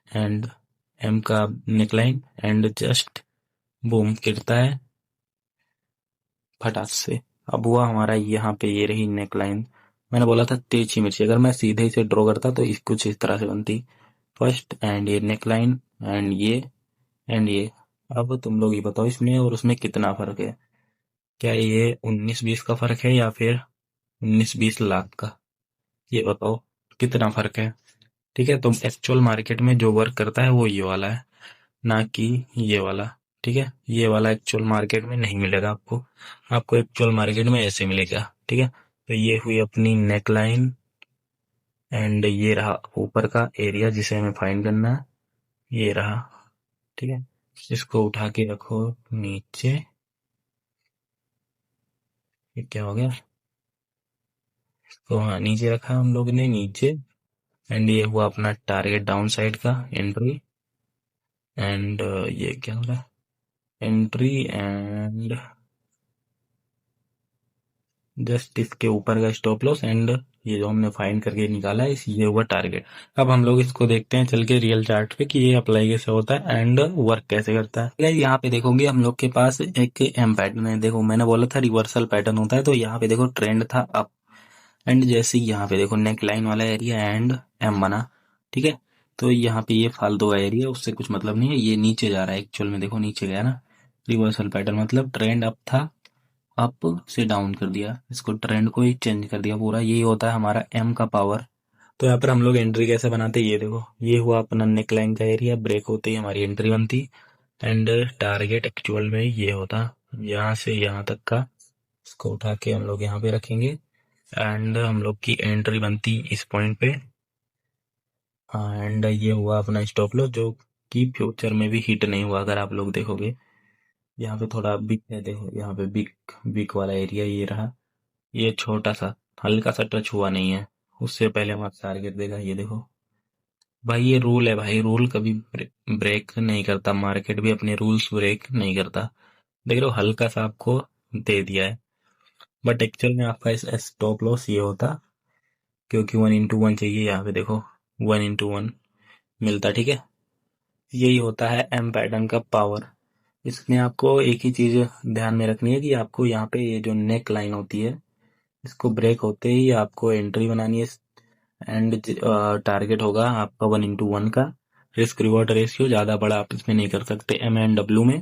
Speaker 1: एंड एम का नेकलाइन एंड जस्ट बूम गिरता है फटाक से। अब हुआ हमारा यहाँ पे, ये रही नेकलाइन। मैंने बोला था तिरछी मिर्ची, अगर मैं सीधे से ड्रॉ करता तो कुछ इस तरह से बनती, फर्स्ट एंड ये नेकलाइन एंड ये एंड ये। अब तुम लोग ये बताओ इसमें और उसमें कितना फर्क है, क्या ये 19-20 का फर्क है या फिर 19-20 लाख का, ये बताओ कितना फर्क है, ठीक है। तो एक्चुअल मार्केट में जो वर्क करता है वो ये वाला है, ना कि ये वाला, ठीक है। ये वाला एक्चुअल मार्केट में नहीं मिलेगा आपको, आपको एक्चुअल मार्केट में ऐसे मिलेगा, ठीक है। तो ये हुई अपनी नेक लाइन एंड ये रहा ऊपर का एरिया जिसे हमें फाइंड करना है, ये रहा, ठीक है। इसको उठा के रखो नीचे, ये क्या हो गया, तो हाँ नीचे रखा हम लोग ने नीचे। एंड ये हुआ अपना टारगेट डाउन साइड का एंट्री एंड ये क्या हो रहा है, एंट्री एंड जस्ट इसके ऊपर का स्टॉप लॉस एंड ये जो हमने फाइंड करके निकाला है ये हुआ टारगेट। अब हम लोग इसको देखते हैं चल के रियल चार्ट पे कि ये अप्लाई कैसे होता है एंड वर्क कैसे करता है। गाइस यहाँ पे देखोगे हम लोग के पास एक एम पैटर्न है। देखो मैंने बोला था रिवर्सल पैटर्न होता है, तो यहाँ पे देखो ट्रेंड था अप, एंड जैसे यहाँ पे देखो नेक लाइन वाला एरिया एंड एम बना, ठीक है। तो यहाँ पे ये फालतू का एरिया, उससे कुछ मतलब नहीं है, ये नीचे जा रहा है एक्चुअल में, देखो नीचे गया ना। रिवर्सल पैटर्न मतलब ट्रेंड अप था, अप से डाउन कर दिया, इसको ट्रेंड को ही चेंज कर दिया पूरा। यही होता है हमारा एम का पावर। तो यहाँ पर हम लोग एंट्री कैसे बनाते हैं, ये देखो, ये हुआ अपना नेक लाइन का एरिया, ब्रेक होते ही हमारी एंट्री बनती। एंड टारगेट एक्चुअल में ये होता यहाँ से यहाँ तक का, इसको उठा के हम लोग यहाँ पे रखेंगे। एंड हम लोग की एंट्री बनती इस पॉइंट पे। एंड ये हुआ अपना स्टॉप लॉस, जो कि फ्यूचर में भी हिट नहीं हुआ। अगर आप लोग देखोगे यहाँ पे थोड़ा बिग है, देखो यहाँ पे बिग बिग वाला एरिया ये रहा, ये छोटा सा हल्का सा टच हुआ नहीं है, उससे पहले हमारा टारगेट देगा, ये देखो भाई। ये रूल है भाई, रूल कभी ब्रेक नहीं करता, मार्केट भी अपने रूल्स ब्रेक नहीं करता। देख रहे हो, हल्का सा आपको दे दिया है, बट एक्चुअल में आपका इस स्टॉप लॉस ये होता, क्योंकि 1x1 चाहिए यहाँ पे, देखो 1x1 मिलता, ठीक है। यही होता है एम पैटर्न का पावर। इसमें आपको एक ही चीज ध्यान में रखनी है कि आपको यहाँ पे ये जो नेक लाइन होती है, इसको ब्रेक होते ही आपको एंट्री बनानी है। एंड टारगेट होगा आपका 1x1 का। रिस्क रिवॉर्ड रेशियो ज्यादा बड़ा आप इसमें नहीं कर सकते एम एंड डब्ल्यू में,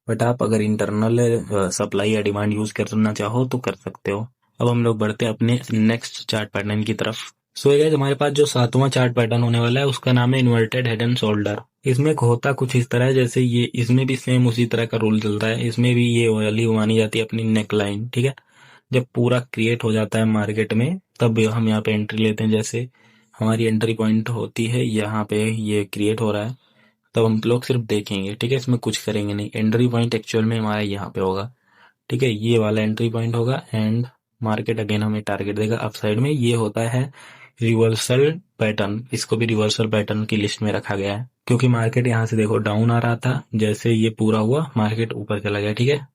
Speaker 1: बट आप अगर इंटरनल सप्लाई या डिमांड यूज करना चाहो तो कर सकते हो। अब हम लोग बढ़ते हैं अपने नेक्स्ट चार्ट पैटर्न की तरफ। सो गाइस, हमारे पास जो सातवां चार्ट पैटर्न होने वाला है उसका नाम है इन्वर्टेड हेड एंड शोल्डर। इसमें होता कुछ इस तरह है, जैसे ये इसमें भी सेम उसी तरह का रूल चलता है। इसमें भी ये वाली मानी जाती है अपनी नेक लाइन, ठीक है। जब पूरा क्रिएट हो जाता है मार्केट में, तब हम यहाँ पे एंट्री लेते हैं। जैसे हमारी एंट्री पॉइंट होती है यहाँ पे, ये क्रिएट हो रहा है, तब हम लोग सिर्फ देखेंगे, ठीक है। इसमें कुछ करेंगे नहीं। एंट्री पॉइंट एक्चुअल में हमारा यहाँ पे होगा, ठीक है, ये वाला एंट्री पॉइंट होगा। एंड मार्केट अगेन हमें टारगेट देगा अप साइड में। ये होता है रिवर्सल पैटर्न, इसको भी रिवर्सल पैटर्न की लिस्ट में रखा गया है, क्योंकि मार्केट यहाँ से देखो डाउन आ रहा था, जैसे ये पूरा हुआ मार्केट ऊपर चला गया, ठीक है।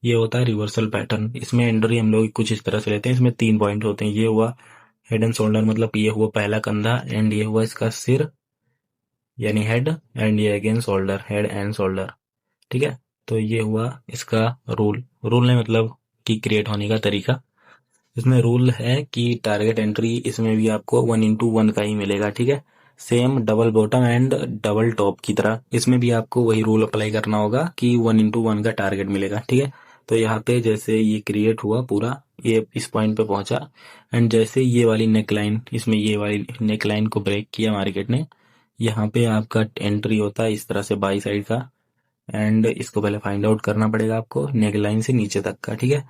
Speaker 1: ये होता है रिवर्सल पैटर्न। इसमें एंट्री हम लोग कुछ इस तरह से लेते हैं। इसमें 3 पॉइंट होते हैं। ये हुआ हेड एंड शोल्डर, मतलब ये हुआ पहला कंधा, एंड ये हुआ इसका सिर यानी हेड, एंड ये again shoulder, head and shoulder, ठीक है। तो ये हुआ इसका रूल। रूल नहीं मतलब कि क्रिएट होने का तरीका। इसमें रूल है कि टारगेट एंट्री इसमें भी आपको 1x1 का ही मिलेगा, ठीक है। Same double bottom and double top की तरह इसमें भी आपको वही रूल अप्लाई करना होगा कि 1x1 का टारगेट मिलेगा, ठीक है। तो यहाँ पे जैसे ये क्रिएट हुआ पूरा, ये इस पॉइंट पे पहुंचा, एंड जैसे ये वाली नेक लाइन, इसमें ये वाली नेक लाइन को ब्रेक किया मार्केट ने, यहाँ पे आपका एंट्री होता है इस तरह से बाई साइड का। एंड इसको पहले फाइंड आउट करना पड़ेगा आपको, नेक लाइन से नीचे तक का, ठीक है।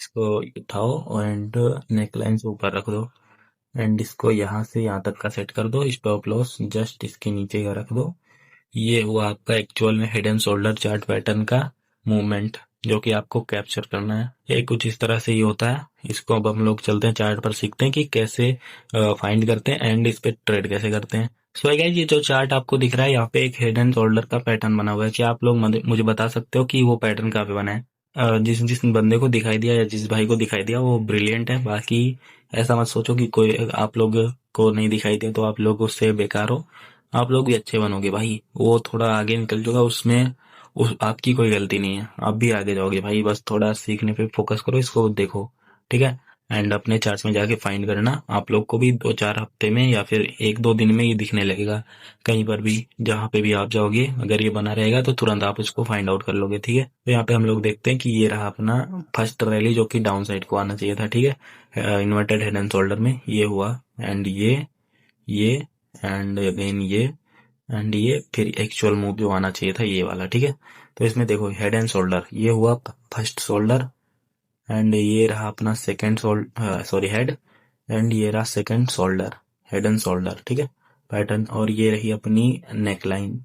Speaker 1: इसको उठाओ एंड नेक लाइन से ऊपर रख दो, एंड इसको यहाँ से यहाँ तक का सेट कर दो। स्टॉप लॉस जस्ट इसके नीचे का रख दो। ये हुआ आपका एक्चुअल में head and shoulder chart pattern का मूवमेंट, जो कि आपको कैप्चर करना है। ये कुछ इस तरह से ही होता है। इसको अब हम लोग चलते हैं चार्ट पर, सीखते हैं कि कैसे फाइंड करते हैं एंड इस पे ट्रेड कैसे करते हैं। सो गाइस, ये जो चार्ट आपको दिख रहा है यहाँ पे एक हेड एंड शोल्डर का पैटर्न बना हुआ है। क्या आप लोग मुझे बता सकते हो कि वो पैटर्न कहाँ पे बना है? जिस जिस बंदे को दिखाई दिया या जिस भाई को दिखाई दिया वो ब्रिलियंट है। बाकी ऐसा मत सोचो कि कोई आप लोग को नहीं दिखाई दिया तो आप लोग उससे बेकार हो। आप लोग भी अच्छे बनोगे भाई, वो थोड़ा आगे निकल जाएगा उसमें, आपकी कोई गलती नहीं है, आप भी आगे जाओगे भाई। बस थोड़ा सीखने पे फोकस करो, इसको देखो, ठीक है। एंड अपने चार्ट्स में जाके फाइंड करना। आप लोग को भी 2-4 हफ्ते में या फिर 1-2 दिन में ये दिखने लगेगा। कहीं पर भी जहाँ पे भी आप जाओगे, अगर ये बना रहेगा तो तुरंत आप इसको फाइंड आउट कर लोगे, ठीक है। तो यहाँ पे हम लोग देखते हैं कि ये रहा अपना फर्स्ट रैली, जो कि डाउन साइड को आना चाहिए था, ठीक है। इन्वर्टेड हेड एंड शोल्डर में ये हुआ, एंड ये एंड अगेन ये, एंड ये फिर एक्चुअल मूव जो आना चाहिए था ये वाला, ठीक है। तो इसमें देखो हेड एंड शोल्डर, ये हुआ फर्स्ट शोल्डर, एंड ये रहा अपना सेकंड सॉरी हेड, एंड ये रहा second shoulder, head and shoulder, ठीक है पैटर्न। और ये रही अपनी नेक लाइन।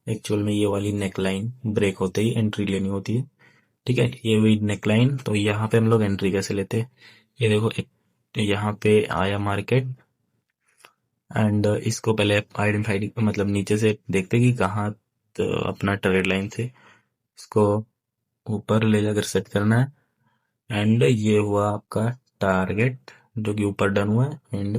Speaker 1: एक्चुअल में ये वाली नेक लाइन ब्रेक होते ही एंट्री लेनी होती है, ठीक है। ये हुई नेक लाइन। तो यहाँ पे हम लोग एंट्री कैसे लेते हैं, ये देखो एक यहाँ पे आया मार्केट, एंड इसको पहले आइडेंटिफाई मतलब नीचे से देखते कि कहाँ, तो अपना ट्रेड लाइन से इसको ऊपर ले जाकर सेट करना है। एंड ये हुआ आपका टारगेट, जो कि ऊपर डन हुआ है। एंड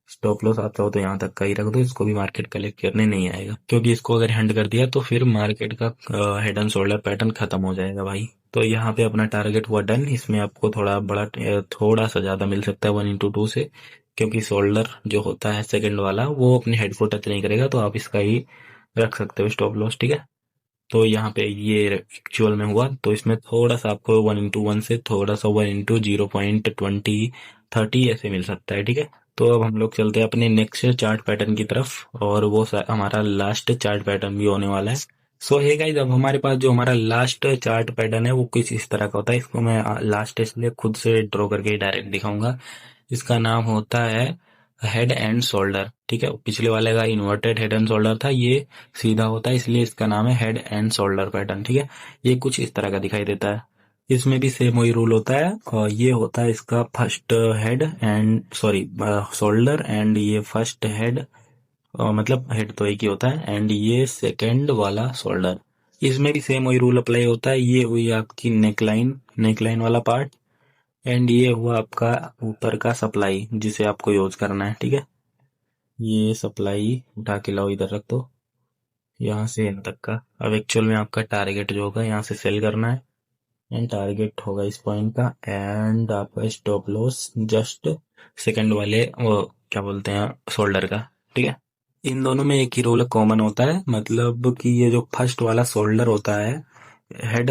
Speaker 1: स्टॉप लॉस आप चाहो तो यहाँ तक का ही रख दो, इसको भी मार्केट कलेक्ट करने नहीं आएगा, क्योंकि इसको अगर हैंड कर दिया तो फिर मार्केट का हेड एंड शोल्डर पैटर्न खत्म हो जाएगा भाई। तो यहाँ पे अपना टारगेट हुआ डन। इसमें आपको थोड़ा बड़ा थोड़ा सा ज्यादा मिल सकता है 1/2 से, क्योंकि शोल्डर जो होता है सेकंड वाला वो अपने हेड को टच नहीं करेगा, तो आप इसका ही रख सकते हो स्टॉप लॉस, ठीक है। तो यहाँ पे ये एक्चुअल में हुआ, तो इसमें थोड़ा सा आपको 1/1 से थोड़ा सा 1/0.20 30 ऐसे मिल सकता है, ठीक है। तो अब हम लोग चलते हैं अपने नेक्स्ट चार्ट पैटर्न की तरफ, और वो हमारा लास्ट चार्ट पैटर्न भी होने वाला है। सो है गाइस, अब हमारे पास जो हमारा लास्ट चार्ट पैटर्न है वो कुछ इस तरह का होता है। इसको मैं लास्ट इसलिए खुद से ड्रॉ करके डायरेक्ट दिखाऊंगा। इसका नाम होता है हेड एंड शोल्डर, ठीक है। पिछले वाले का इन्वर्टेड हेड एंड शोल्डर था, ये सीधा होता है, इसलिए इसका नाम है हेड एंड शोल्डर पैटर्न, ठीक है। ये कुछ इस तरह का दिखाई देता है। इसमें भी सेम वही रूल होता है, और ये होता है इसका first head and sorry shoulder, and ये फर्स्ट हेड, मतलब हेड तो एक ही होता है, एंड ये सेकंड वाला शोल्डर। इसमें भी सेम वही रूल अप्लाई होता है। ये हुई आपकी नेकलाइन, नेकलाइन वाला पार्ट, एंड ये हुआ आपका ऊपर का सप्लाई जिसे आपको यूज करना है, ठीक है। ये सप्लाई उठा के लाओ, इधर रख दो, यहाँ से यहाँ तक का। अब एक्चुअल में आपका टारगेट जो होगा यहाँ से सेल करना है, एंड टारगेट होगा इस पॉइंट का, एंड आपका स्टॉप लॉस जस्ट सेकंड वाले वो क्या बोलते हैं शोल्डर का, ठीक है। इन दोनों में एक ही रूल कॉमन होता है, मतलब कि ये जो फर्स्ट वाला शोल्डर होता है, हेड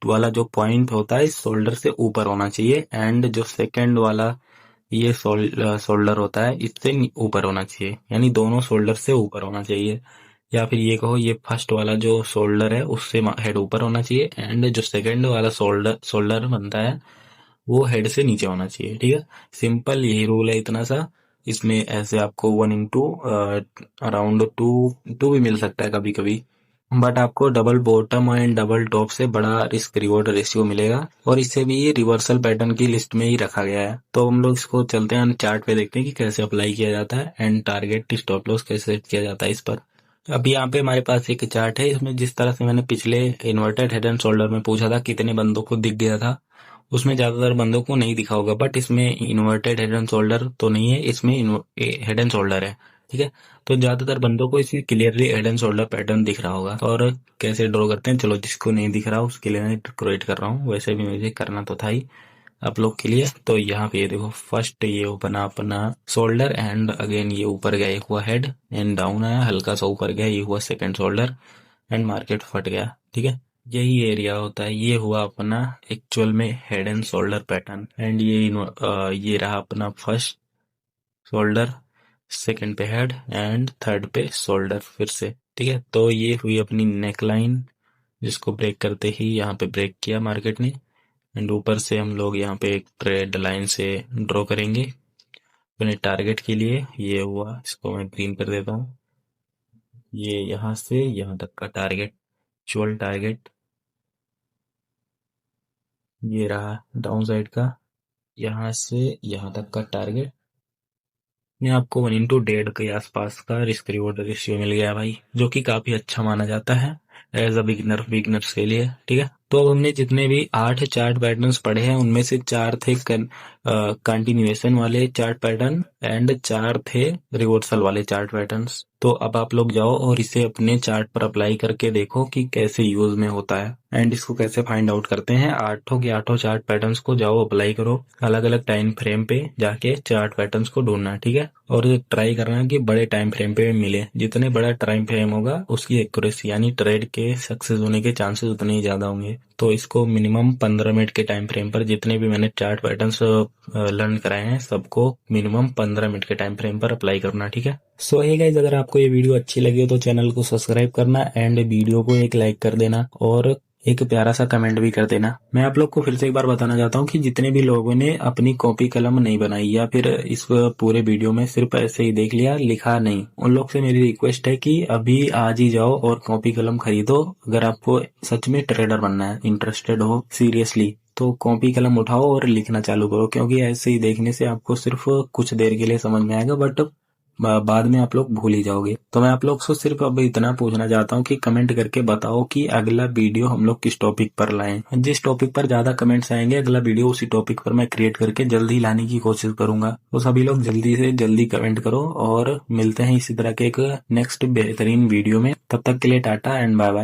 Speaker 1: वाला जो पॉइंट होता है इस शोल्डर से ऊपर होना चाहिए, एंड जो सेकंड वाला ये शोल्डर होता है इससे ऊपर होना चाहिए, यानी दोनों शोल्डर से ऊपर होना चाहिए। या फिर ये कहो, ये फर्स्ट वाला जो शोल्डर है उससे हेड ऊपर होना चाहिए, एंड जो सेकंड वाला शोल्डर शोल्डर बनता है वो हेड से नीचे होना चाहिए, ठीक है। सिंपल यही रूल है इतना सा। इसमें ऐसे आपको 1/2 अराउंड टू टू भी मिल सकता है कभी कभी, बट आपको double bottom and double top से बड़ा रिस्क रिवॉर्ड रेशियो मिलेगा, और इसे भी रिवर्सल पैटर्न की लिस्ट में ही रखा गया है। तो हम लोग इसको चलते हैं चार्ट पे, देखते हैं कि कैसे अप्लाई किया जाता है, एंड टारगेट स्टॉप लॉस कैसे सेट किया जाता है इस पर। अब यहाँ पे हमारे पास एक चार्ट है, इसमें जिस तरह से मैंने पिछले इन्वर्टेड हेड एंड शोल्डर में पूछा था कितने बंदों को दिख गया था, उसमें ज्यादातर बंदों को नहीं दिखा होगा, बट इसमें इन्वर्टेड हेड एंड शोल्डर तो नहीं है, इसमें हेड एंड शोल्डर है, ठीक है। तो ज्यादातर बंदों को इसी clearly head and shoulder pattern दिख रहा होगा। और कैसे ड्रॉ करते हैं, चलो जिसको नहीं दिख रहा उसके लिए मैं क्रिएट कर रहा हूँ, वैसे भी मुझे करना तो था ही आप लोग के लिए। तो यहाँ पे ये देखो, फर्स्ट ये बना अपना शोल्डर, एंड अगेन ये ऊपर गया एक हुआ हेड, एंड डाउन आया हल्का सा ऊपर गया, ये हुआ सेकंड शोल्डर, एंड मार्केट फट गया, ठीक है। यही एरिया होता है, ये हुआ अपना एक्चुअल में head and shoulder pattern, and ये रहा अपना फर्स्ट शोल्डर, सेकंड पे हेड, एंड थर्ड पे शोल्डर फिर से, ठीक है। तो ये हुई अपनी नेक लाइन, जिसको ब्रेक करते ही यहाँ पे ब्रेक किया मार्केट ने, एंड ऊपर से हम लोग यहाँ पे एक ट्रेड लाइन से ड्रॉ करेंगे अपने टारगेट के लिए। ये हुआ, इसको मैं ग्रीन कर देता हूँ। ये यहाँ से यहाँ तक का टारगेट, एक्चुअल टारगेट ये रहा डाउन साइड का, यहाँ से यहाँ तक का टारगेट में आपको 1/1.5 के आसपास का रिस्क रिवॉर्ड रेशियो मिल गया भाई, जो कि काफी अच्छा माना जाता है एज अ बिगनर्स के लिए, ठीक है। तो अब हमने जितने भी 8 चार्ट पैटर्न्स पढ़े हैं उनमें से 4 थे कंटिन्यूएशन वाले चार्ट पैटर्न, एंड 4 थे रिवर्सल वाले चार्ट पैटर्न्स। तो अब आप लोग जाओ और इसे अपने चार्ट पर अप्लाई करके देखो कि कैसे यूज में होता है, एंड इसको कैसे फाइंड आउट करते हैं। 8 के 8 चार्ट पैटर्न्स को जाओ अप्लाई करो, अलग अलग टाइम फ्रेम पे जाके चार्ट पैटर्न्स को ढूंढना, ठीक है। और ट्राई करना कि बड़े टाइम फ्रेम पे मिले, जितने बड़ा टाइम फ्रेम होगा उसकी एक्यूरेसी यानी ट्रेड के सक्सेस होने के चांसेस उतने ही ज्यादा होंगे। तो इसको मिनिमम 15 मिनट के टाइम फ्रेम पर, जितने भी मैंने चार्ट पैटर्न्स लर्न कराए हैं सबको मिनिमम 15 मिनट के टाइम फ्रेम पर अप्लाई करना, ठीक है। सो हे गाइस, अगर आपको ये वीडियो अच्छी लगी हो तो चैनल को सब्सक्राइब करना, एंड वीडियो को एक लाइक कर देना, और एक प्यारा सा कमेंट भी कर देना। मैं आप लोग को फिर से एक बार बताना चाहता हूँ कि जितने भी लोगों ने अपनी कॉपी कलम नहीं बनाई, या फिर इस पूरे वीडियो में सिर्फ ऐसे ही देख लिया लिखा नहीं, उन लोग से मेरी रिक्वेस्ट है कि अभी आज ही जाओ और कॉपी कलम खरीदो। अगर आपको सच में ट्रेडर बनना है, इंटरेस्टेड हो सीरियसली, तो कॉपी कलम उठाओ और लिखना चालू करो, क्योंकि ऐसे ही देखने से आपको सिर्फ कुछ देर के लिए समझ में आएगा, बट बाद में आप लोग भूल ही जाओगे। तो मैं आप लोग से सिर्फ अब इतना पूछना चाहता हूँ कि कमेंट करके बताओ कि अगला वीडियो हम लोग किस टॉपिक पर लाएं। जिस टॉपिक पर ज्यादा कमेंट्स आएंगे अगला वीडियो उसी टॉपिक पर मैं क्रिएट करके जल्दी लाने की कोशिश करूंगा। तो सभी लोग जल्दी से जल्दी कमेंट करो और मिलते हैं इसी तरह के एक नेक्स्ट बेहतरीन वीडियो में। तब तक के लिए टाटा एंड बाय बाय।